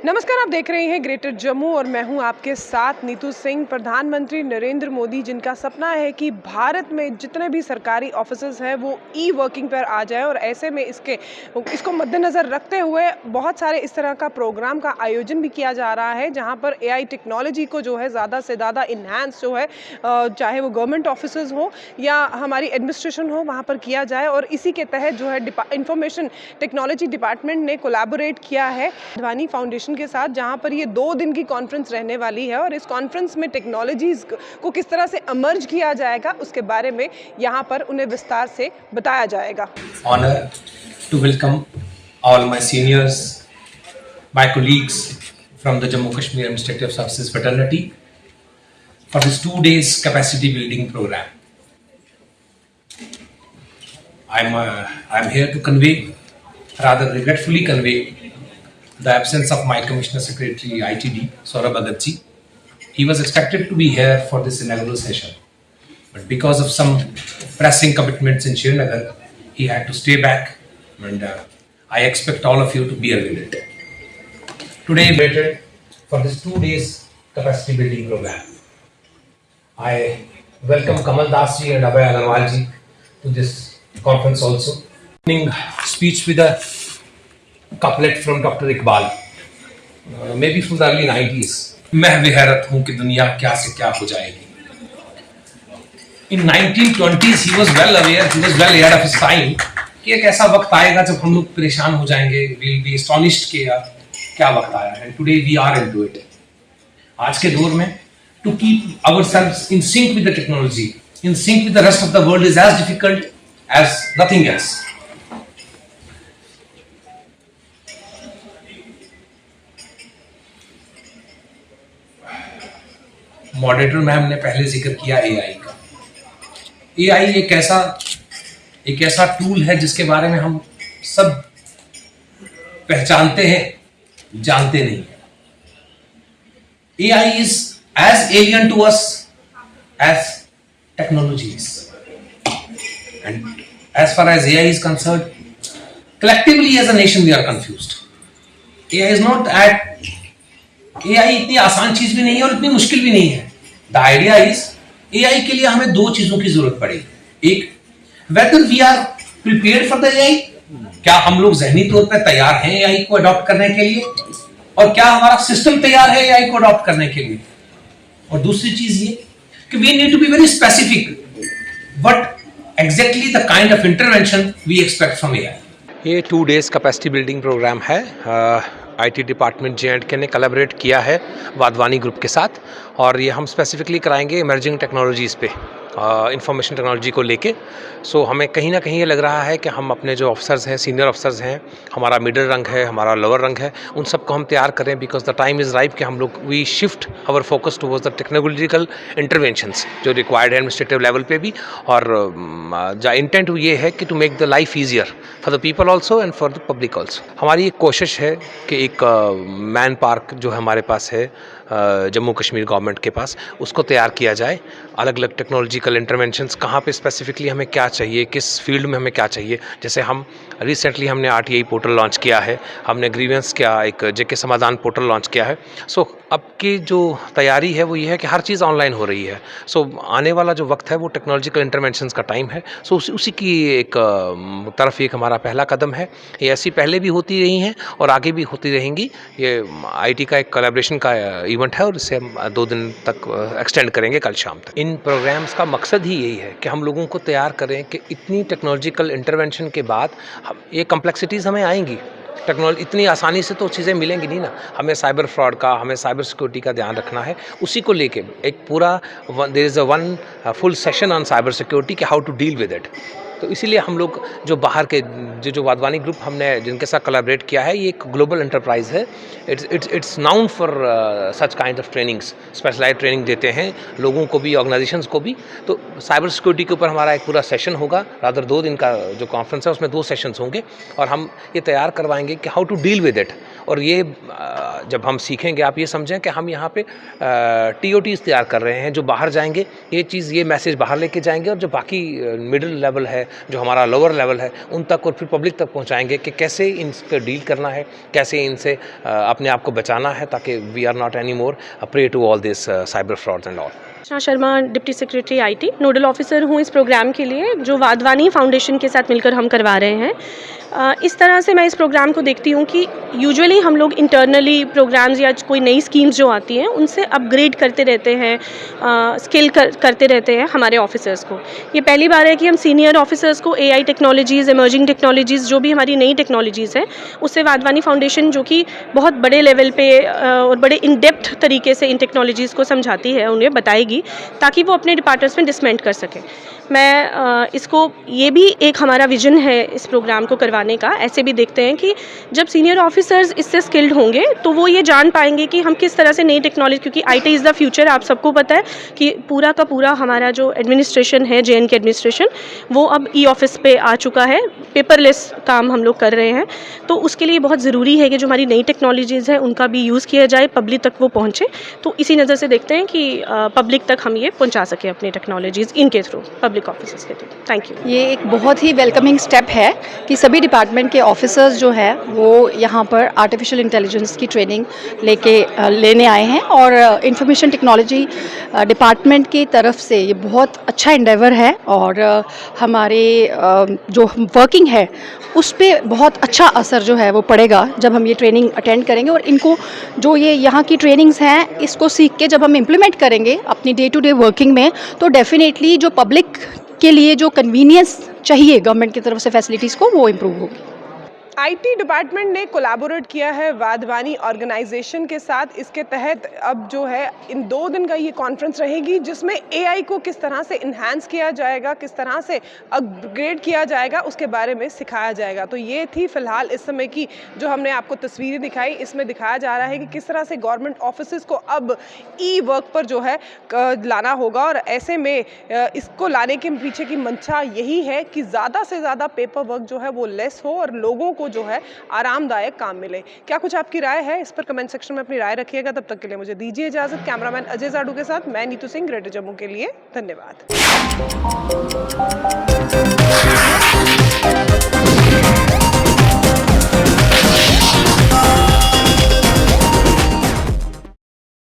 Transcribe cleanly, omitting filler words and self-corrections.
नमस्कार, आप देख रहे हैं ग्रेटर जम्मू और मैं हूं आपके साथ नीतू सिंह। प्रधानमंत्री नरेंद्र मोदी जिनका सपना है कि भारत में जितने भी सरकारी ऑफिसेज हैं वो ई वर्किंग पर आ जाए और ऐसे में इसको मद्देनज़र रखते हुए बहुत सारे इस तरह का प्रोग्राम का आयोजन भी किया जा रहा है जहां पर एआई टेक्नोलॉजी को जो है ज़्यादा से ज़्यादा इन्हांस जो है चाहे वो गवर्नमेंट ऑफिसेज हो या हमारी एडमिनिस्ट्रेशन हो वहाँ पर किया जाए। और इसी के तहत जो है इंफॉर्मेशन टेक्नोलॉजी डिपार्टमेंट ने कोलैबोरेट किया है अडवाणी फाउंडेशन के साथ, जहां पर ये 2 दिन की कॉन्फ्रेंस रहने वाली है और इस कॉन्फ्रेंस में टेक्नोलॉजीज को किस तरह से अमर्ज किया जाएगा उसके बारे में यहां पर उन्हें विस्तार से बताया जाएगा। Honor to welcome all my seniors, my colleagues from the Jammu Kashmir Administrative Services fraternity for this 2 days capacity building program. I'm here to convey, rather regretfully convey, the absence of my Commissioner Secretary ITD, Saurabh Agatji. He was expected to be here for this inaugural session, but because of some pressing commitments in Srinagar, he had to stay back, and I expect all of you to bear with it. Today, waited for this 2 days capacity building program. I welcome Kamal Das ji and Abhay Agarwal ji to this conference also. Opening speech with a couplet from Dr. Iqbal, maybe from the early 90s. मैं बेहरत हूँ कि दुनिया क्या से क्या हो जाएगी. In 1920s he was well aware, he was well ahead of his time कि एक ऐसा वक्त आएगा जब हम लोग परेशान हो जाएंगे, we'll be astonished कि यार क्या वक्त आया है. Today we are into it. आज के दौर में to keep ourselves in sync with the technology, in sync with the rest of the world is as difficult as nothing else. Moderator ma'am ने पहले जिक्र किया एआई का. एआई एक ऐसा टूल है जिसके बारे में हम सब पहचानते हैं, जानते नहीं. AI is as alien to us as technology is, and as far as AI is concerned, collectively as a nation we are confused. AI is not at AI इतनी आसान चीज भी नहीं है और इतनी मुश्किल भी नहीं है. द आइडिया इज AI के लिए हमें 2 चीजों की जरूरत पड़ेगी. एक, whether we are prepared for the AI, क्या हम लोग जहनी तौर पर तैयार हैं AI को अडॉप्ट करने के लिए, और क्या हमारा सिस्टम तैयार है AI को अडॉप्ट करने के लिए. और दूसरी चीज ये कि we need to be very specific what exactly the kind of intervention we expect from AI. ये 2 डेज़ कैपेसिटी बिल्डिंग प्रोग्राम है. आईटी डिपार्टमेंट जे.एंड.के ने कोलैबोरेट किया है वाधवानी ग्रुप के साथ, और ये हम स्पेसिफिकली कराएंगे इमर्जिंग टेक्नोलॉजीज़ पे, इंफॉर्मेशन टेक्नोलॉजी को लेके. सो हमें कहीं ना कहीं ये लग रहा है कि हम अपने जो ऑफिसर्स हैं, सीनियर ऑफिसर्स हैं, हमारा मिडिल रंग है, हमारा लोअर रंग है, उन सबको हम तैयार करें, because the time is ripe कि हम लोग we shift our focus towards the technological interventions जो रिक्वायर्ड है एडमिनिस्ट्रेटिव लेवल पे भी. और जो इंटेंट ये है कि to make the life easier for the people also and for the public also. हमारी एक कोशिश है कि एक मैन पार्क जो हमारे पास है जम्मू कश्मीर गवर्नमेंट के पास, उसको तैयार किया जाए. अलग अलग टेक्नोलॉजिकल इंटरवेंशंस कहाँ पे स्पेसिफिकली हमें क्या चाहिए, किस फील्ड में हमें क्या चाहिए. जैसे हम रिसेंटली हमने आरटीआई पोर्टल लॉन्च किया है, हमने ग्रीवेंस क्या एक जेके समाधान पोर्टल लॉन्च किया है. सो अब की जो तैयारी है वो ये है कि हर चीज़ ऑनलाइन हो रही है. सो आने वाला जो वक्त है वो टेक्नोलॉजिकल इंटरवेंशंस का टाइम है. सो उसी की एक तरफ एक हमारा पहला कदम है. ये ऐसी पहले भी होती रही हैं और आगे भी होती रहेंगी. ये आईटी का एक कोलैबोरेशन का इवेंट है और इसे हम 2 दिन तक एक्सटेंड करेंगे कल शाम तक. इन प्रोग्राम्स का मकसद ही यही है कि हम लोगों को तैयार करें कि इतनी टेक्नोलॉजिकल इंटरवेंशन के बाद ये कम्प्लेक्सिटीज़ हमें आएंगी. टेक्नोलॉजी इतनी आसानी से तो चीज़ें मिलेंगी नहीं ना. हमें साइबर फ्रॉड का, हमें साइबर सिक्योरिटी का ध्यान रखना है. उसी को लेके एक पूरा there is a one full session on cyber security कि how to deal with it. तो इसीलिए हम लोग जो बाहर के जो वाधवानी ग्रुप हमने जिनके साथ कोलैबोरेट किया है, ये एक ग्लोबल एंटरप्राइज है. It's known for such kind of trainings, specialize training देते हैं लोगों को भी, ऑर्गेनाइजेशंस को भी. तो साइबर सिक्योरिटी के ऊपर हमारा एक पूरा सेशन होगा. रादर 2 दिन का जो कॉन्फ्रेंस है उसमें 2 सेशंस होंगे और हम ये तैयार करवाएंगे कि how to deal with it. और ये जब हम सीखेंगे, आप ये समझें कि हम यहाँ पे TOTs तैयार कर रहे हैं जो बाहर जाएंगे, ये मैसेज बाहर लेके जाएंगे और जो बाकी मिडिल लेवल है, जो हमारा लोअर लेवल है, उन तक और फिर पब्लिक तक पहुँचाएंगे कि कैसे इनसे डील करना है, कैसे इनसे अपने आप को बचाना है, ताकि we are not any more prey to all this cyber frauds and all. Rachna Sharma, deputy secretary IT, nodal officer हूँ इस प्रोग्राम के लिए, जो वाधवानी फाउंडेशन के साथ मिलकर हम करवा रहे हैं। इस तरह से मैं इस प्रोग्राम को देखती हूँ कि यूजुअली हम लोग इंटरनली प्रोग्राम्स या कोई नई स्कीम्स जो आती हैं उनसे अपग्रेड करते रहते हैं, करते रहते हैं हमारे ऑफिसर्स को। ये पहली बार है कि हम सीनियर ऑफिसर्स को AI टेक्नोलॉजीज़, इमर्जिंग टेक्नोलॉजीज़, जो भी हमारी नई टेक्नोलॉजीज़ हैं, उससे वाधवानी फाउंडेशन जो कि बहुत बड़े लेवल पे और बड़े इन डेप्थ तरीके से इन टेक्नोलॉजीज़ को समझाती है, उन्हें बताएगी ताकि वो अपने डिपार्टमेंट्स में डिसमेंट कर सकें। मैं इसको, ये भी एक हमारा विजन है इस प्रोग्राम को करवाने का। ऐसे भी देखते हैं कि जब सीनियर ऑफिसर्स इससे स्किल्ड होंगे तो वो ये जान पाएंगे कि हम किस तरह से नई टेक्नोलॉजी, क्योंकि IT इज़ द फ्यूचर, आप सबको पता है कि पूरा का पूरा हमारा जो एडमिनिस्ट्रेशन है, JNK एडमिनिस्ट्रेशन, वो अब E-ऑफिस पे आ चुका है, पेपरलेस काम हम लोग कर रहे हैं। तो उसके लिए बहुत ज़रूरी है कि जो हमारी नई टेक्नोलॉजीज़ हैं उनका भी यूज़ किया जाए, पब्लिक तक वो पहुँचे। तो इसी नज़र से देखते हैं कि पब्लिक तक हम ये पहुँचा सकें अपनी टेक्नोलॉजीज़ इनके थ्रू, पब्लिक ऑफिसर्स के थ्रू। Thank you. ये एक बहुत ही वेलकमिंग स्टेप है कि सभी डिपार्टमेंट के ऑफिसर्स जो है वो यहाँ पर आर्टिफिशियल इंटेलिजेंस की ट्रेनिंग लेने आए हैं, और इंफॉर्मेशन टेक्नोलॉजी डिपार्टमेंट की तरफ से ये बहुत अच्छा एंडेवर है, और हमारे जो वर्किंग है उस पर बहुत अच्छा असर जो है वो पड़ेगा जब हम ये ट्रेनिंग अटेंड करेंगे। और इनको जो ये यहाँ की ट्रेनिंग्स हैं, इसको सीख के जब हम इम्प्लीमेंट करेंगे अपनी डे टू डे वर्किंग में, तो डेफिनेटली जो पब्लिक के लिए जो कन्वीनियंस चाहिए गवर्नमेंट की तरफ से फैसिलिटीज़ को, वो इम्प्रूव होगी। IT डिपार्टमेंट ने कोलैबोरेट किया है वाधवानी ऑर्गेनाइजेशन के साथ। इसके तहत अब जो है इन 2 दिन का ये कॉन्फ्रेंस रहेगी जिसमें AI को किस तरह से इन्हांस किया जाएगा, किस तरह से अपग्रेड किया जाएगा, उसके बारे में सिखाया जाएगा। तो ये थी फिलहाल इस समय की जो हमने आपको तस्वीरें दिखाई। इसमें दिखाया जा रहा है कि किस तरह से गवर्नमेंट ऑफिसेज को अब E-वर्क पर जो है लाना होगा, और ऐसे में इसको लाने के पीछे की मंशा यही है कि ज़्यादा से ज़्यादा पेपर वर्क जो है वो लेस हो और लोगों को जो है आरामदायक काम मिले। क्या कुछ आपकी राय है, इस पर कमेंट सेक्शन में अपनी राय रखिएगा। तब तक के लिए मुझे दीजिए इजाजत। कैमरामैन अजय जाडू के साथ मैं नीतू सिंह, ग्रेटर जम्मू के लिए। धन्यवाद।